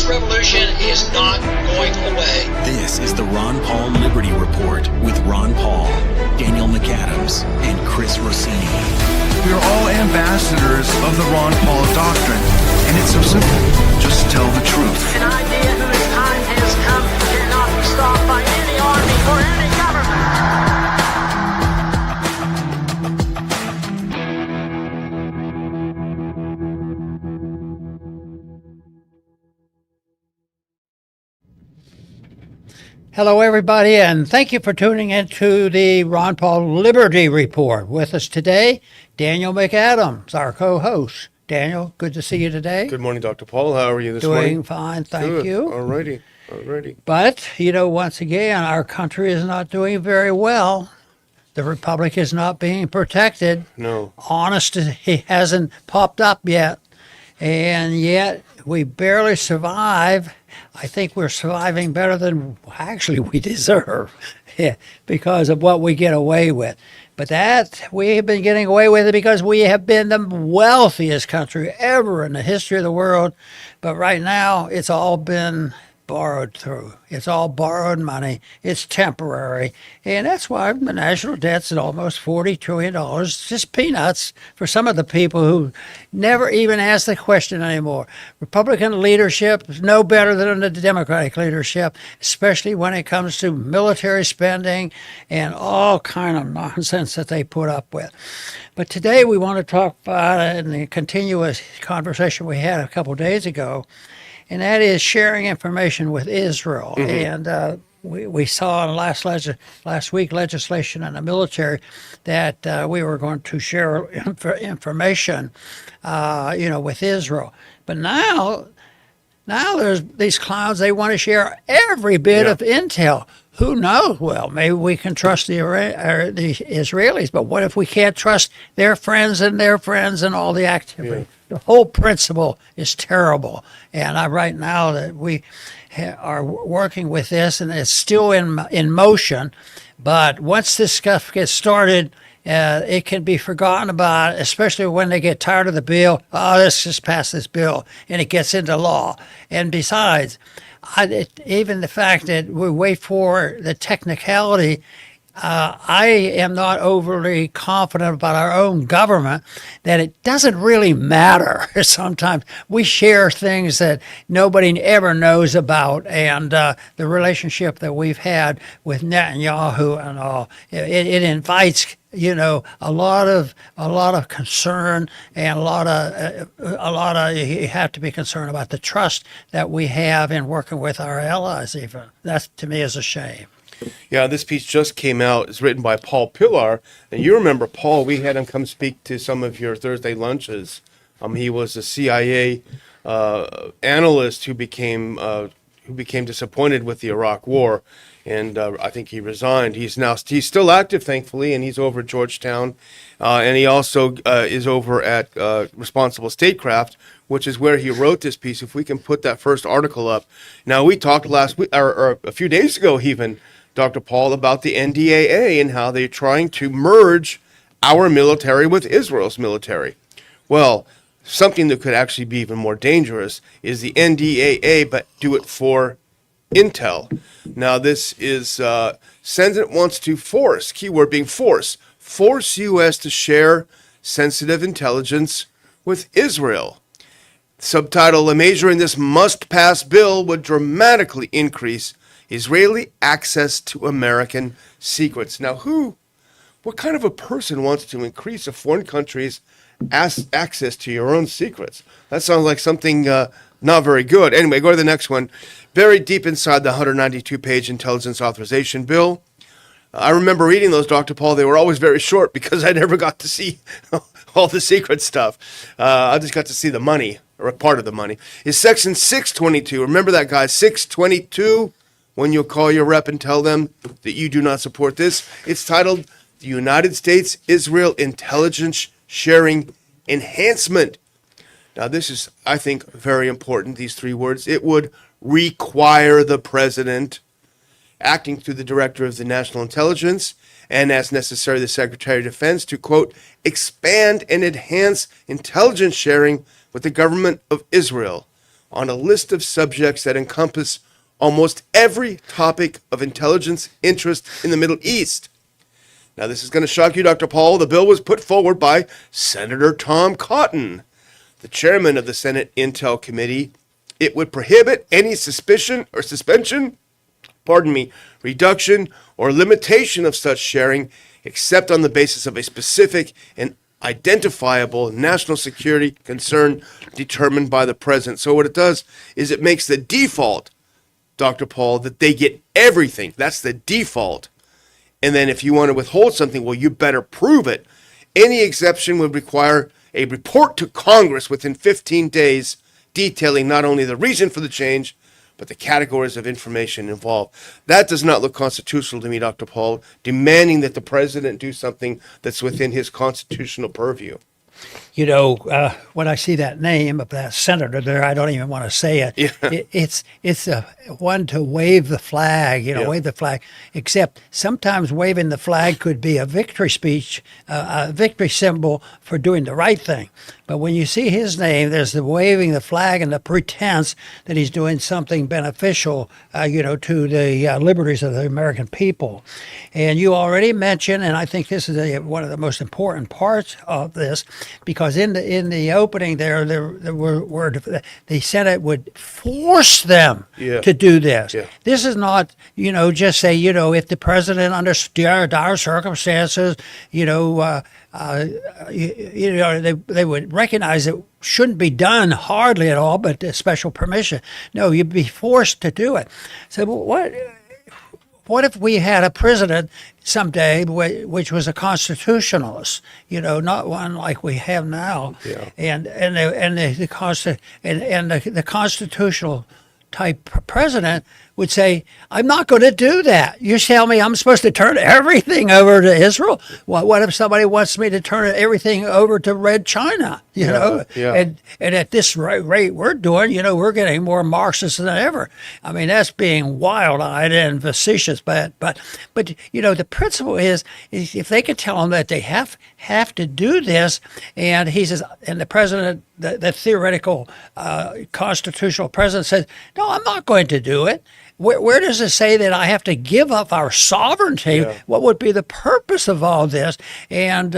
This revolution is not going away. This is the Ron Paul Liberty Report with Ron Paul, Daniel McAdams, and Chris Rossini. We are all ambassadors of the Ron Paul doctrine, and it's so simple. Just tell the truth. An idea whose time has come cannot be stopped by any army or any government. Hello, everybody, and thank you for tuning into the Ron Paul Liberty Report. With us today, Daniel McAdams, our co-host. Daniel, good to see you today. Good morning, Dr. Paul. How are you this morning? Doing fine, thank you. All righty. But, once again, our country is not doing very well. The Republic is not being protected. No. Honesty hasn't popped up yet, and yet we barely survive. I think we're surviving better than actually we deserve because of what we get away with. But that we have been getting away with it because we have been the wealthiest country ever in the history of the world. But right now, it's all been borrowed through. It's all borrowed money. It's temporary. And that's why the national debt's at almost $40 trillion. It's just peanuts for some of the people who never even ask the question anymore. Republican leadership is no better than the Democratic leadership, especially when it comes to military spending and all kind of nonsense that they put up with. But today we want to talk about in the continuous conversation we had a couple of days ago, and that is sharing information with Israel. Mm-hmm. And we saw in last week legislation in the military that we were going to share information, with Israel. But now there's these clowns, they want to share every bit of intel. Who knows? Well, maybe we can trust the Israelis, but what if we can't trust their friends and all the activity? Yeah. The whole principle is terrible. And right now that we are working with this, and it's still in motion, but once this stuff gets started, it can be forgotten about, especially when they get tired of the bill. Oh, let's just pass this bill, and it gets into law. And besides, even the fact that we wait for the technicality, I am not overly confident about our own government, that it doesn't really matter. Sometimes we share things that nobody ever knows about, and the relationship that we've had with Netanyahu and all, it invites a lot of concern, and a lot of you have to be concerned about the trust that we have in working with our allies. Even that to me is a shame. Yeah, this piece just came out. It's written by Paul Pillar, and you remember Paul. We had him come speak to some of your Thursday lunches. He was a CIA analyst who became disappointed with the Iraq War, and I think he resigned. He's still active, thankfully, and he's over at Georgetown, and he also is over at Responsible Statecraft, which is where he wrote this piece. If we can put that first article up. Now, we talked last week, or a few days ago even, Dr. Paul, about the NDAA and how they're trying to merge our military with Israel's military. Well, something that could actually be even more dangerous is the NDAA, but do it for intel. Now, this is Senate wants to force, keyword being force U.S. to share sensitive intelligence with Israel. Subtitle: a measure in this must-pass bill would dramatically increase Israeli access to American secrets. Now, what kind of a person wants to increase a foreign country's access to your own secrets? That sounds like something not very good. Anyway, go to the next one. Buried deep inside the 192-page Intelligence Authorization Bill. I remember reading those, Dr. Paul. They were always very short because I never got to see all the secret stuff. I just got to see the money, or a part of the money. Is Section 622. Remember that, guys? 622. When you call your rep and tell them that you do not support this. It's titled the United States-Israel Intelligence Sharing Enhancement. Now, this is, I think, very important, these three words. It would require the president, acting through the director of the National Intelligence, and as necessary, the Secretary of Defense, to, quote, expand and enhance intelligence sharing with the government of Israel on a list of subjects that encompass almost every topic of intelligence interest in the Middle East. Now, this is going to shock you, Dr. Paul. The bill was put forward by Senator Tom Cotton, the chairman of the Senate Intel Committee. It would prohibit any suspicion or suspension, reduction or limitation of such sharing, except on the basis of a specific and identifiable national security concern determined by the president. So what it does is it makes the default, Dr. Paul, that they get everything. That's the default. And then if you want to withhold something, well, you better prove it. Any exception would require a report to Congress within 15 days detailing not only the reason for the change, but the categories of information involved. That does not look constitutional to me, Dr. Paul, demanding that the president do something that's within his constitutional purview. You know, when I see that name of that senator there, I don't even want to say it. Yeah. It's a one to wave the flag, wave the flag. Except sometimes waving the flag could be a victory speech, a victory symbol for doing the right thing. But when you see his name, there's the waving the flag and the pretense that he's doing something beneficial, to the liberties of the American people. And you already mentioned, and I think this is one of the most important parts of this, because in the opening there were the Senate would force them to do this. Yeah. This is not, just say, if the president under dire circumstances, they would recognize it shouldn't be done hardly at all, but special permission. No, you'd be forced to do it. So what if we had a president someday which was a constitutionalist, not one like we have now, and the constitutional type president would say, I'm not going to do that. You tell me I'm supposed to turn everything over to Israel? What if somebody wants me to turn everything over to Red China? And at this rate we're doing, we're getting more Marxist than ever. I mean, that's being wild-eyed and facetious, but the principle is if they could tell them that they have to do this, and he says, and the president, the theoretical constitutional president says, no, I'm not going to do it. Where does it say that I have to give up our sovereignty? Yeah. What would be the purpose of all this? And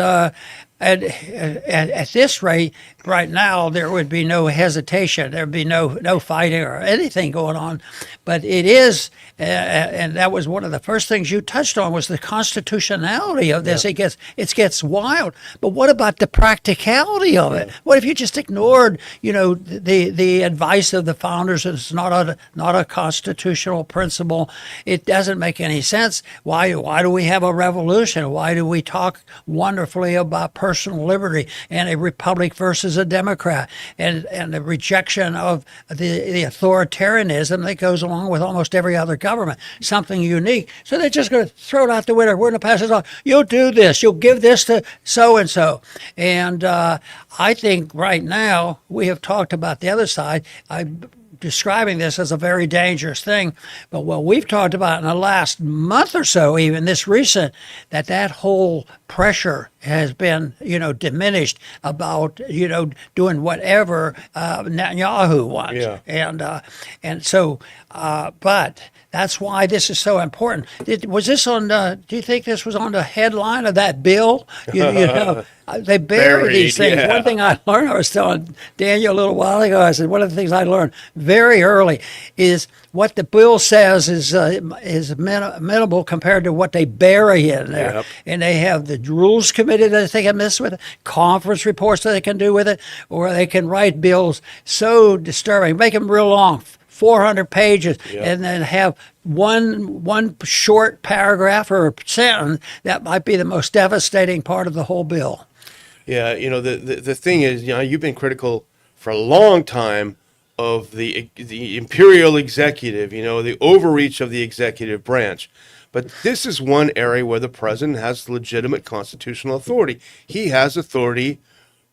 at this rate, right now, there would be no hesitation. There would be no fighting or anything going on. But it is, and that was one of the first things you touched on, was the constitutionality of this. Yeah. It gets wild. But what about the practicality of it? What if you just ignored, the advice of the founders? It's not a constitutional principle. It doesn't make any sense. Why do we have a revolution? Why do we talk wonderfully about personal liberty and a republic versus a democrat, and the rejection of the authoritarianism that goes along with almost every other government, something unique? So they're just going to throw it out the window. We're going to pass it on. You'll do this. You'll give this to so-and-so. And I think right now we have talked about the other side. Describing this as a very dangerous thing, but what we've talked about in the last month or so, even this recent, that whole pressure has been, diminished about, doing whatever Netanyahu wants. Yeah. And so, but that's why this is so important. Was this on? Do you think this was on the headline of that bill? They bury these things. Yeah. One thing I learned, I was telling Daniel a little while ago, I said one of the things I learned very early is what the bill says is minimal compared to what they bury in there. Yep. And they have the rules committee that they can mess with it, conference reports that they can do with it, or they can write bills so disturbing, make them real long, 400 pages, and then have one short paragraph or sentence that might be the most devastating part of the whole bill. Yeah, the thing is, you've been critical for a long time of the imperial executive, the overreach of the executive branch. But this is one area where the president has legitimate constitutional authority. He has authority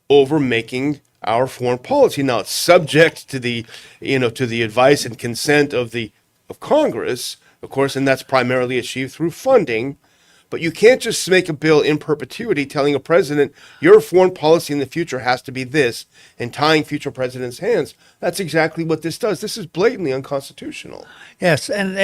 over making our foreign policy. Now, it's subject to the advice and consent of Congress, of course, and that's primarily achieved through funding. But you can't just make a bill in perpetuity telling a president your foreign policy in the future has to be this and tying future presidents' hands. That's exactly what this does. This is blatantly unconstitutional. Yes, and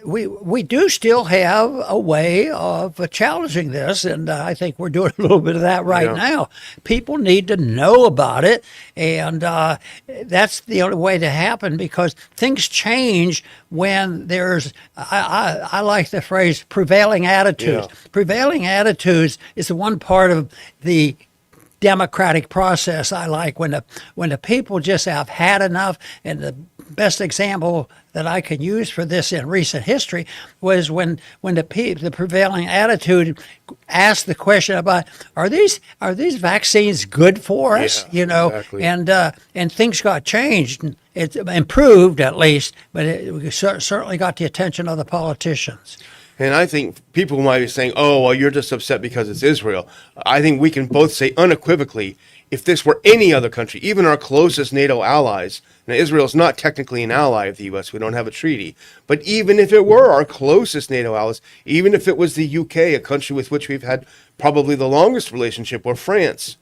we do still have a way of challenging this, and I think we're doing a little bit of that right now. People need to know about it, and that's the only way to happen, because things change when there's, I like the phrase prevailing attitudes. Yeah. Prevailing attitudes is the one part of the democratic process I like, when the people just have had enough. And the best example that I can use for this in recent history was when the prevailing attitude asked the question about, are these vaccines good for us? Exactly. And things got changed. It improved, at least, but it certainly got the attention of the politicians. And I think people might be saying, oh, well, you're just upset because it's Israel. I think we can both say unequivocally, if this were any other country, even our closest NATO allies, now Israel is not technically an ally of the U.S., we don't have a treaty, but even if it were our closest NATO allies, even if it was the UK, a country with which we've had probably the longest relationship, or France,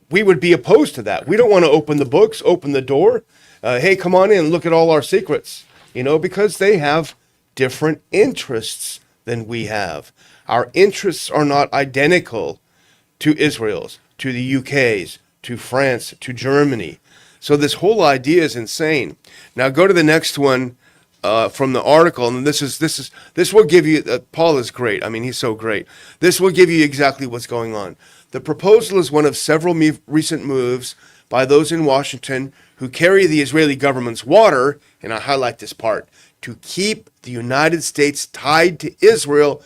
we would be opposed to that. We don't want to open the books, open the door. Hey, come on in, look at all our secrets, because they have different interests than we have. Our interests are not identical to Israel's, to the UK's, to France, to Germany. So this whole idea is insane. Now go to the next one from the article, and this will give you. Paul is great. I mean, he's so great. This will give you exactly what's going on. The proposal is one of several recent moves by those in Washington who carry the Israeli government's water, and I highlight this part, to keep the United States tied to Israel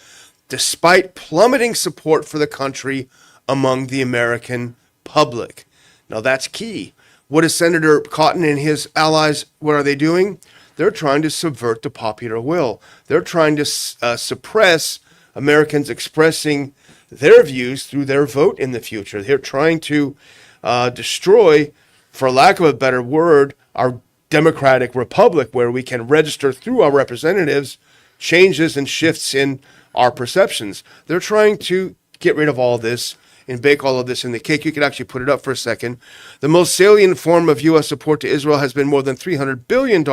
despite plummeting support for the country among the American public. Now that's key. What is Senator Cotton and his allies, what are they doing? They're trying to subvert the popular will. They're trying to suppress Americans expressing their views through their vote in the future. They're trying to destroy, for lack of a better word, our democratic republic, where we can register through our representatives changes and shifts in our perceptions. They're trying to get rid of all this and bake all of this in the cake. You could actually put it up for a second. The most salient form of U.S. support to Israel has been more than $300 billion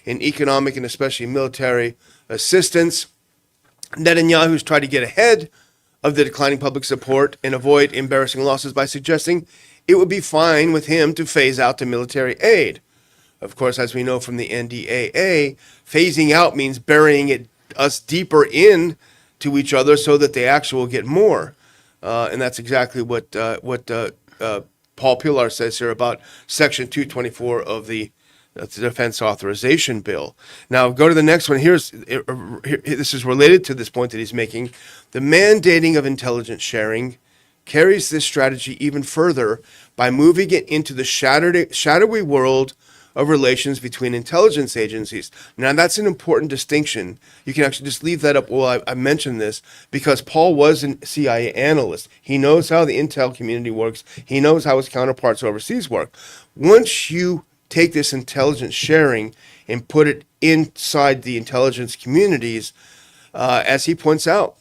in economic and especially military assistance. Netanyahu's tried to get ahead of the declining public support and avoid embarrassing losses by suggesting it would be fine with him to phase out the military aid. Of course, as we know from the NDAA, phasing out means burying us deeper in to each other so that they actually will get more. And that's exactly what Paul Pillar says here about Section 224 of the Defense Authorization Bill. Now, go to the next one. This is related to this point that he's making. The mandating of intelligence sharing carries this strategy even further by moving it into the shadowy world of relations between intelligence agencies. Now, that's an important distinction. You can actually just leave that up. Well, I mentioned this because Paul was a CIA analyst. He knows how the intel community works. He knows how his counterparts overseas work. Once you take this intelligence sharing and put it inside the intelligence communities, as he points out,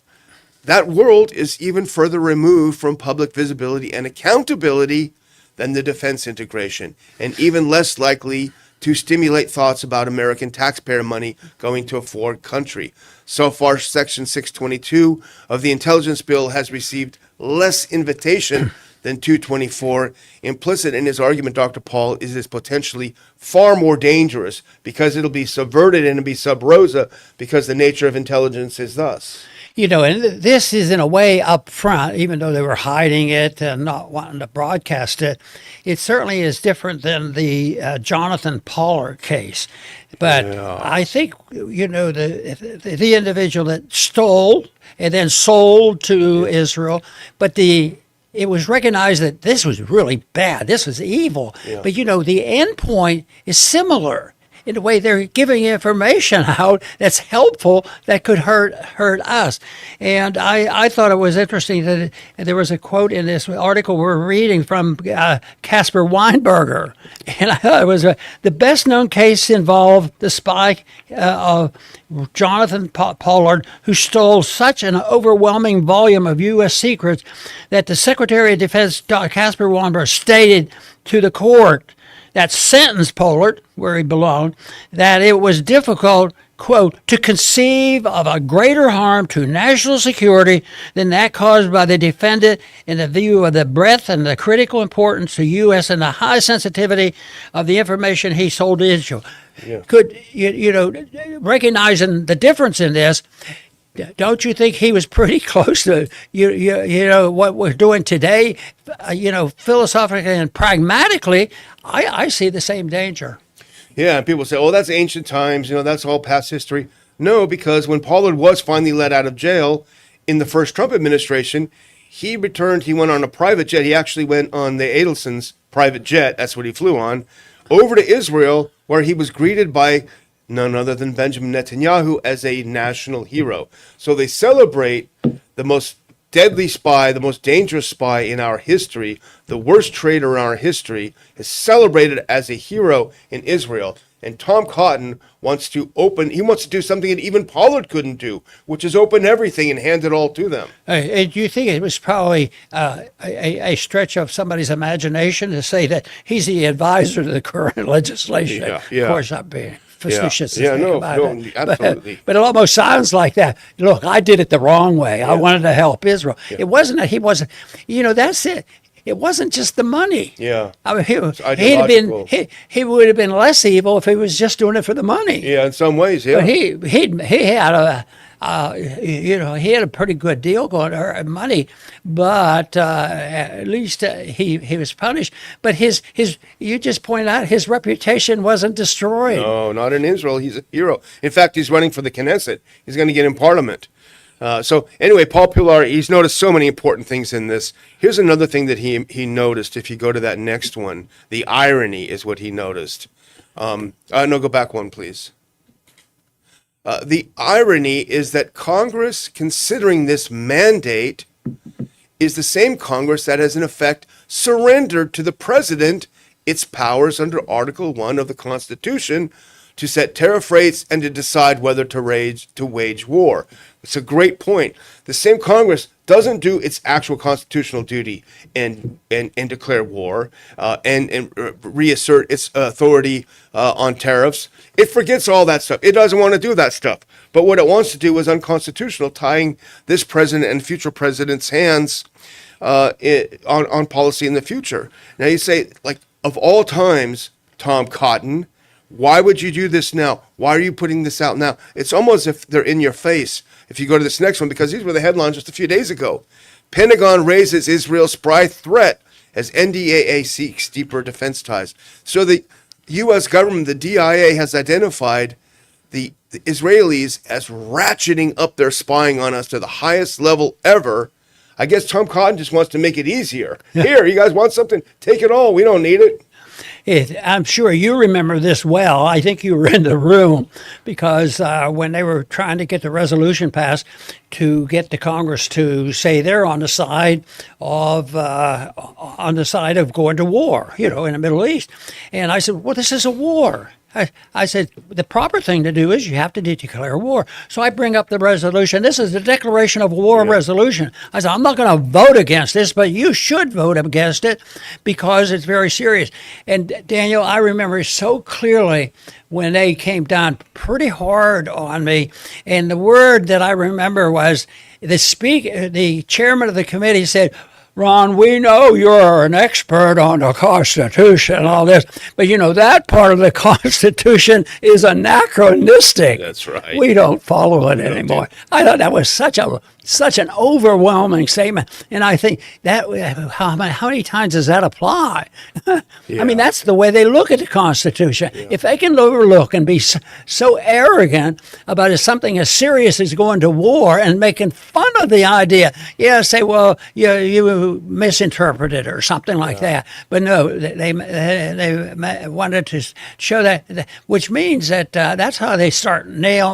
that world is even further removed from public visibility and accountability than the defense integration, and even less likely to stimulate thoughts about American taxpayer money going to a foreign country. So far, Section 622 of the Intelligence Bill has received less invitation than 224. Implicit in his argument, Dr. Paul, is it's potentially far more dangerous because it'll be subverted and it'll be sub rosa because the nature of intelligence is thus. And this is in a way up front, even though they were hiding it and not wanting to broadcast it. It certainly is different than the Jonathan Pollard case. But I think, the individual that stole and then sold to Israel, but it was recognized that this was really bad. This was evil. Yeah. But, the end point is similar. in a way they're giving information out that's helpful that could hurt us. And I thought it was interesting that there was a quote in this article we're reading from Caspar Weinberger, and I thought it was the best known case involved the spy of Jonathan Pollard, who stole such an overwhelming volume of U.S. secrets that the Secretary of Defense, Caspar Weinberger, stated to the court that sentenced Pollard, where he belonged, that it was difficult, quote, to conceive of a greater harm to national security than that caused by the defendant in the view of the breadth and the critical importance to U.S. and the high sensitivity of the information he sold to Israel. Yeah. Could, recognizing the difference in this, don't you think he was pretty close to what we're doing today? Philosophically and pragmatically, I see the same danger. Yeah, and people say, "Oh, that's ancient times. That's all past history." No, because when Pollard was finally let out of jail in the first Trump administration, he returned. He went on a private jet. He actually went on the Adelson's private jet. That's what he flew on, over to Israel, where he was greeted by none other than Benjamin Netanyahu as a national hero. So they celebrate the most deadly spy, the most dangerous spy in our history, the worst traitor in our history, is celebrated as a hero in Israel. And Tom Cotton wants to do something that even Pollard couldn't do, which is open everything and hand it all to them. Do you think it was probably a stretch of somebody's imagination to say that he's the advisor to the current legislation? Yeah. Of course, I'm being facetious. Absolutely. But it almost sounds like that. Look, I did it the wrong way. Yeah. I wanted to help Israel. Yeah. It wasn't that he wasn't. That's it. It wasn't just the money. Yeah. I mean, he would have been less evil if he was just doing it for the money. Yeah, in some ways, yeah. But he had he had a pretty good deal going, or money, but at least he was punished. But you just pointed out his reputation wasn't destroyed. No, not in Israel. He's a hero. In fact, he's running for the Knesset. He's going to get in Parliament. So anyway, Paul Pillar, he's noticed so many important things in this. Here's another thing that he noticed. If you go to that next one, the irony is what he noticed. No, go back one, please. The irony is that Congress, considering this mandate, is the same Congress that has in effect surrendered to the president its powers under Article 1 of the Constitution to set tariff rates and to decide whether to wage war. It's a great point. The same Congress doesn't do its actual constitutional duty and declare war and reassert its authority on tariffs. It forgets all that stuff. It doesn't want to do that stuff. But what it wants to do is unconstitutional, tying this president and future president's hands on policy in the future. Now you say, of all times, Tom Cotton, why would you do this now? Why are you putting this out now? It's almost as if they're in your face. If you go to this next one, because these were the headlines just a few days ago. Pentagon raises Israel's spy threat as NDAA seeks deeper defense ties. So the U.S. government, the DIA, has identified the Israelis as ratcheting up their spying on us to the highest level ever. I guess Tom Cotton just wants to make it easier. Here, you guys want something? Take it all. We don't need it. I'm sure you remember this well. I think you were in the room because when they were trying to get the resolution passed to get the Congress to say they're on the side of going to war, in the Middle East, and I said, well, this is a war. I said, the proper thing to do is you have to declare war. So I bring up the resolution. This is the declaration of war resolution. I said, I'm not going to vote against this, but you should vote against it because it's very serious. And Daniel, I remember so clearly when they came down pretty hard on me. And the word that I remember was the chairman of the committee said, Ron, we know you're an expert on the Constitution and all this, but that part of the Constitution is anachronistic. That's right. We don't follow it anymore. I thought that was such a such an overwhelming statement. And I think that how many times does that apply? I mean, that's the way they look at the Constitution. Yeah. If they can overlook and be so arrogant about something as serious as going to war and making fun of the idea, say, well, you misinterpreted it or something like that. But no, they wanted to show that, which means that that's how they start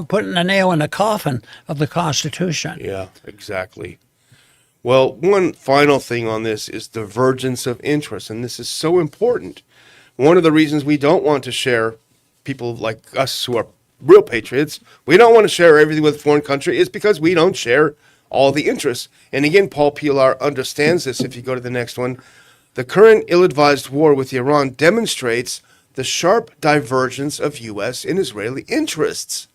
putting the nail in the coffin of the Constitution. Yeah, exactly. Well, one final thing on this is divergence of interest, and this is so important. One of the reasons we don't want to share, people like us who are real patriots, we don't want to share everything with a foreign country is because we don't share all the interests. And again, Paul Pillar understands this. If you go to the next one, the current ill-advised war with Iran demonstrates the sharp divergence of U.S. and Israeli interests.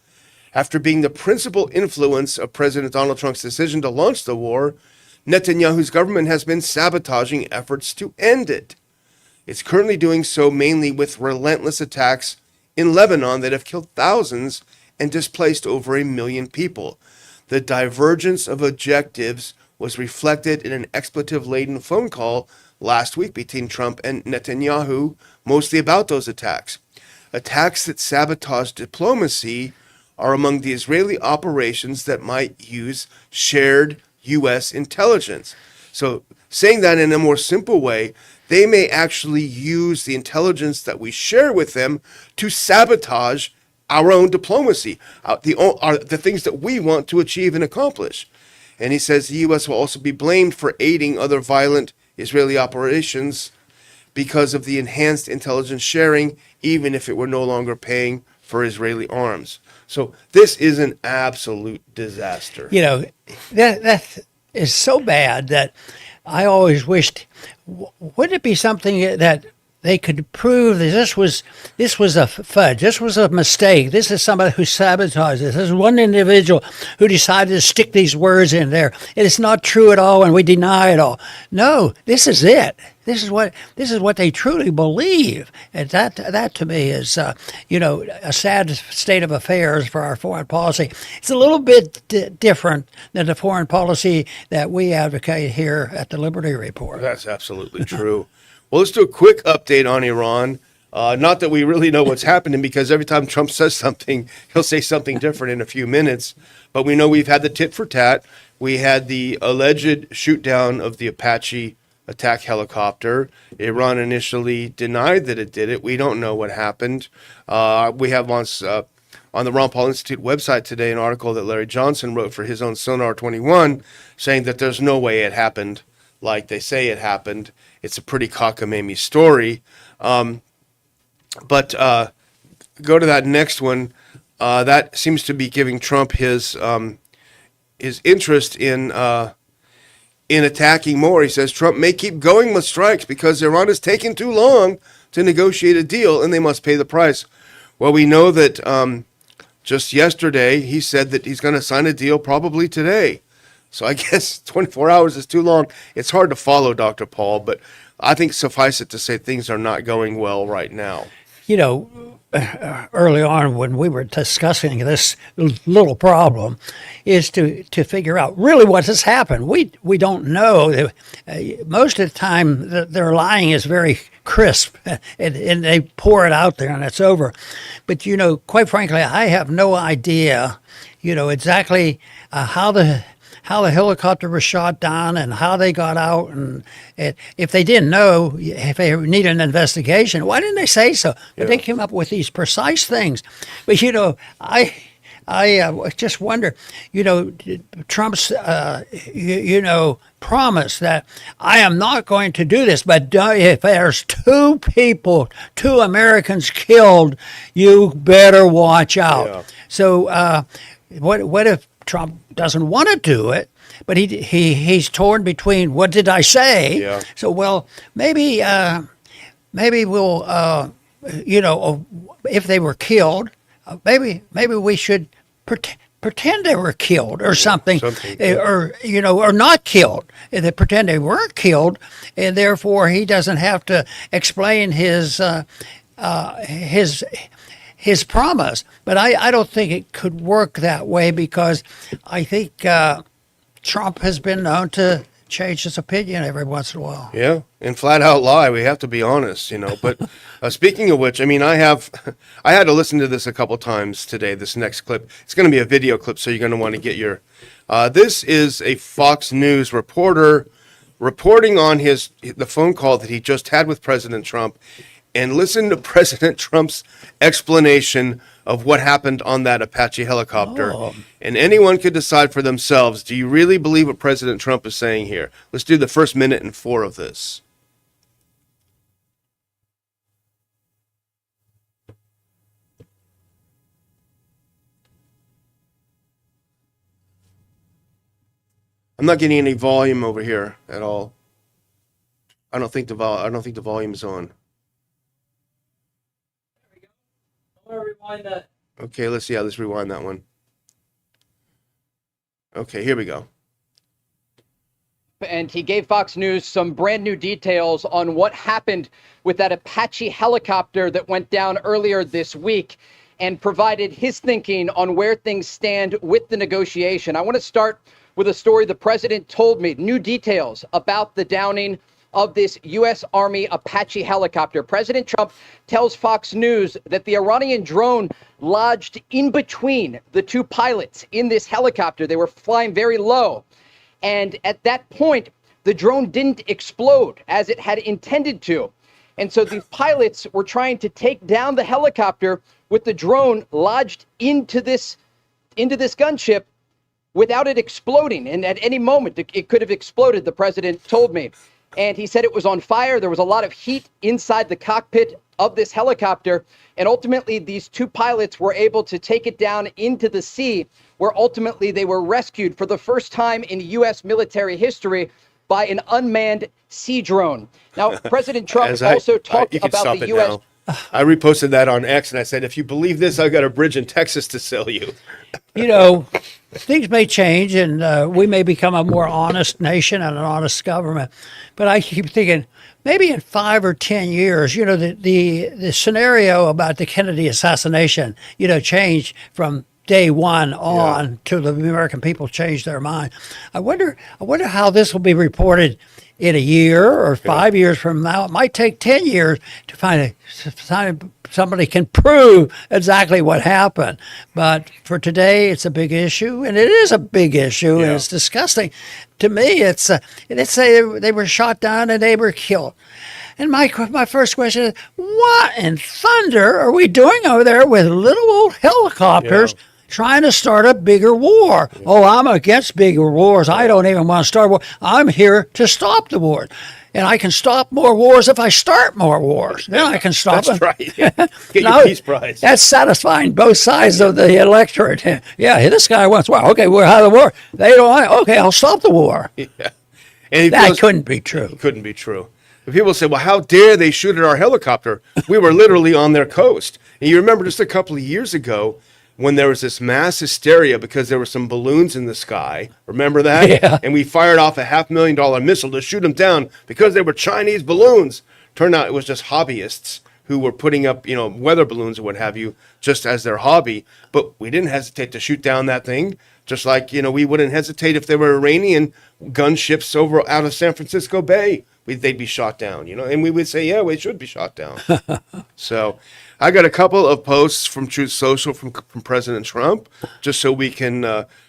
After being the principal influence of President Donald Trump's decision to launch the war, Netanyahu's government has been sabotaging efforts to end it. It's currently doing so mainly with relentless attacks in Lebanon that have killed thousands and displaced over 1 million people. The divergence of objectives was reflected in an expletive-laden phone call last week between Trump and Netanyahu, mostly about those attacks. Attacks that sabotage diplomacy are among the Israeli operations that might use shared U.S. intelligence. So saying that in a more simple way, they may actually use the intelligence that we share with them to sabotage our own diplomacy, the things that we want to achieve and accomplish. And he says the U.S. will also be blamed for aiding other violent Israeli operations because of the enhanced intelligence sharing, even if it were no longer paying for Israeli arms. So this is an absolute disaster. That is so bad that I always wished, wouldn't it be something that they could prove that this was a fudge, this was a mistake, this is somebody who sabotaged this is one individual who decided to stick these words in there, and it's not true at all, and we deny it all. No, this is it. This is what they truly believe, and that to me is a sad state of affairs for our foreign policy. It's a little bit different than the foreign policy that we advocate here at the Liberty Report. That's absolutely true. Well, let's do a quick update on Iran. Not that we really know what's happening, because every time Trump says something, he'll say something different in a few minutes. But we know we've had the tit for tat. We had the alleged shoot down of the Apache attack helicopter. Iran initially denied that it did it. We don't know what happened. We have on the Ron Paul Institute website today an article that Larry Johnson wrote for his own Sonar 21 saying that there's no way it happened like they say it happened. It's a pretty cockamamie story. But go to that next one. That seems to be giving Trump his interest in attacking more. He says Trump may keep going with strikes because Iran is taking too long to negotiate a deal and they must pay the price. Well, we know that just yesterday he said that he's going to sign a deal probably today. So I guess 24 hours is too long. It's hard to follow, Dr. Paul, but I think suffice it to say things are not going well right now. Early on when we were discussing this little problem is to figure out really what has happened. We don't know. Most of the time their lying is very crisp and they pour it out there and it's over. But, quite frankly, I have no idea, exactly how the helicopter was shot down and how they got out, and if they didn't know, if they need an investigation, why didn't they say so? But they came up with these precise things. But I just wonder, Trump's promise that I am not going to do this, but if there's two Americans killed, you better watch out. Yeah. So what if Trump doesn't want to do it, but he's torn between what did I say? Yeah. So maybe we'll if they were killed, maybe we should pretend they were killed or something. Or not killed. They pretend they weren't killed, and therefore he doesn't have to explain his promise. But I don't think it could work that way, because I think Trump has been known to change his opinion every once in a while. Yeah, and flat out lie. We have to be honest, But speaking of which, I mean, I had to listen to this a couple times today. This next clip, it's going to be a video clip, so you're going to want to get your. This is a Fox News reporter reporting on the phone call that he just had with President Trump, and listen to President Trump's explanation of what happened on that Apache helicopter. Oh. And anyone could decide for themselves, do you really believe what President Trump is saying here? Let's do the first minute and 4 of this. I'm not getting any volume over here at all. I don't think the volume's on. Rewind that. Okay, let's rewind that one. Okay, here we go. And he gave Fox News some brand new details on what happened with that Apache helicopter that went down earlier this week, and provided his thinking on where things stand with the negotiation. I want to start with a story the president told me, new details about the downing of this U.S. Army Apache helicopter. President Trump tells Fox News that the Iranian drone lodged in between the two pilots in this helicopter. They were flying very low. And at that point, the drone didn't explode as it had intended to. And so the pilots were trying to take down the helicopter with the drone lodged into this gunship without it exploding. And at any moment, it could have exploded, the president told me. And he said it was on fire. There was a lot of heat inside the cockpit of this helicopter. And ultimately, these two pilots were able to take it down into the sea, where ultimately they were rescued for the first time in U.S. military history by an unmanned sea drone. Now, President Trump also talked about the U.S. I reposted that on X, and I said, if you believe this, I've got a bridge in Texas to sell you. Things may change, and we may become a more honest nation and an honest government. But I keep thinking, maybe in 5 or 10 years, the scenario about the Kennedy assassination, changed from day one on to the American people changed their mind. I wonder how this will be reported in a year or 5 years from now. It might take 10 years to find somebody can prove exactly what happened. But for today, it's a big issue, and it is a big issue, and it's disgusting. To me, let's say they were shot down and they were killed. And my first question is, what in thunder are we doing over there with little old helicopters trying to start a bigger war? Oh, I'm against bigger wars. I don't even want to start war. I'm here to stop the war. And I can stop more wars if I start more wars. Then I can stop them. That's right. Yeah. Get now, your peace prize. That's satisfying both sides of the electorate. Yeah, this guy wants war. Okay, we're out of the war. They don't want it. Okay, I'll stop the war. Yeah. And that couldn't be true. It couldn't be true. But people say, well, how dare they shoot at our helicopter? We were literally on their coast. And you remember just a couple of years ago, when there was this mass hysteria because there were some balloons in the sky. Remember that? Yeah. And we fired off a $500,000 missile to shoot them down because they were Chinese balloons. Turned out it was just hobbyists who were putting up, weather balloons or what have you, just as their hobby. But we didn't hesitate to shoot down that thing, just like, we wouldn't hesitate if there were Iranian gunships out of San Francisco Bay. They'd be shot down, and we would say, yeah, we should be shot down. So I got a couple of posts from Truth Social from President Trump, just so we can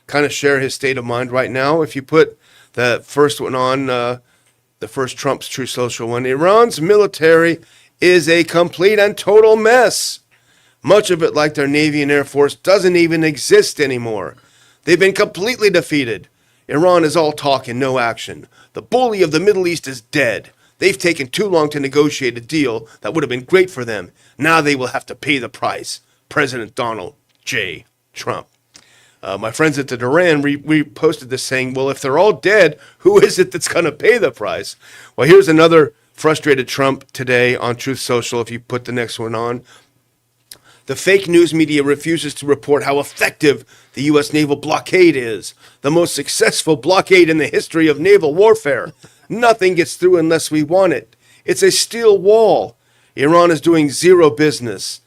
kind of share his state of mind right now. If you put the first one on, the first Trump's Truth Social one, Iran's military is a complete and total mess. Much of it, like their Navy and Air Force, doesn't even exist anymore. They've been completely defeated. Iran is all talk and no action. The bully of the Middle East is dead. They've taken too long to negotiate a deal that would have been great for them. Now they will have to pay the price. President Donald J. Trump. My friends at the Duran reposted this saying, well, if they're all dead, who is it that's going to pay the price? Well, here's another frustrated Trump today on Truth Social, if you put the next one on. The fake news media refuses to report how effective the U.S. naval blockade is, the most successful blockade in the history of naval warfare. Nothing gets through unless we want it. It's a steel wall. Iran is doing zero business.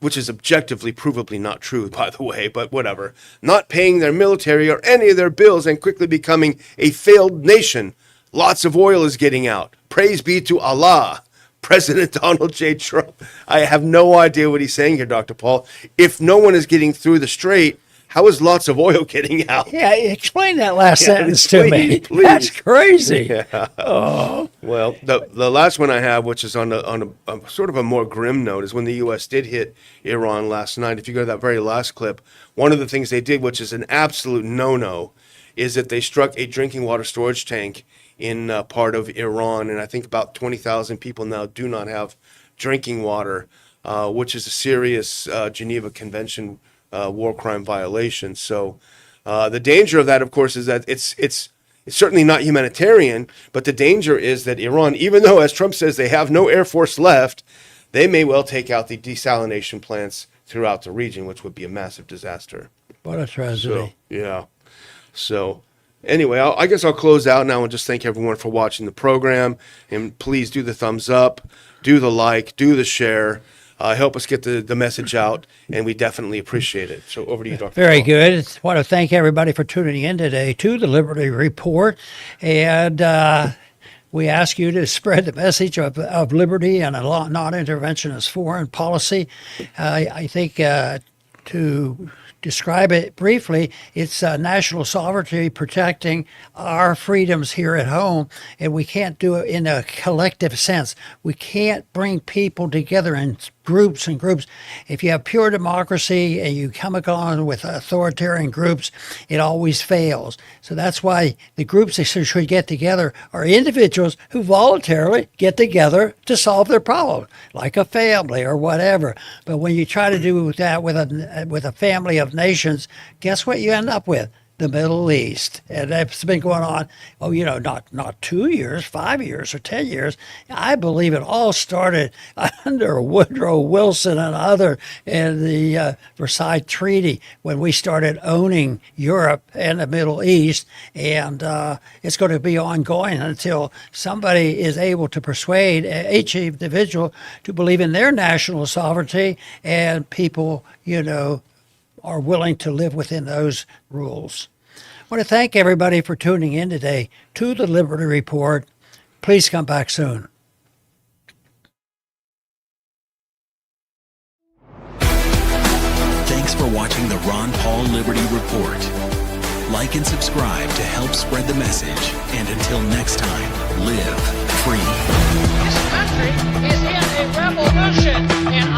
which is objectively, provably not true, by the way, but whatever, not paying their military or any of their bills and quickly becoming a failed nation. Lots of oil is getting out. Praise be to Allah. President Donald J. Trump. I have no idea what he's saying here, Dr. Paul. If no one is getting through the strait, how is lots of oil getting out? Yeah, explain that last sentence to me. Please. That's crazy. Yeah. Oh. Well, the last one I have, which is on a sort of a more grim note, is when the U.S. did hit Iran last night. If you go to that very last clip, one of the things they did, which is an absolute no-no, is that they struck a drinking water storage tank in part of Iran, and I think about 20,000 people now do not have drinking water, which is a serious Geneva Convention war crime violation. So the danger of that, of course, is that it's certainly not humanitarian, but the danger is that Iran, even though, as Trump says, they have no air force left, they may well take out the desalination plants throughout the region, which would be a massive disaster. What a tragedy. So, yeah. So anyway, I guess I'll close out now and just thank everyone for watching the program. And please do the thumbs up, do the like, do the share. Help us get the message out, and we definitely appreciate it. So over to you, Dr. Very Paul. good. I want to thank everybody for tuning in today to the Liberty Report. And we ask you to spread the message of liberty and a non-interventionist foreign policy. I think to describe it briefly, it's national sovereignty protecting our freedoms here at home, and we can't do it in a collective sense. We can't bring people together in groups and groups. If you have pure democracy and you come along with authoritarian groups, it always fails. So that's why the groups that should get together are individuals who voluntarily get together to solve their problem, like a family or whatever. But when you try to do that with a family of nations, guess what you end up with? The Middle East. And that's been going on, not 2 years, 5 years, or 10 years. I believe it all started under Woodrow Wilson and other in the Versailles Treaty when we started owning Europe and the Middle East. And it's going to be ongoing until somebody is able to persuade each individual to believe in their national sovereignty, and people, are willing to live within those rules. I want to thank everybody for tuning in today to the Liberty Report. Please come back soon. Thanks for watching the Ron Paul Liberty Report. Like and subscribe to help spread the message. And until next time, live free. This country is in a revolution, and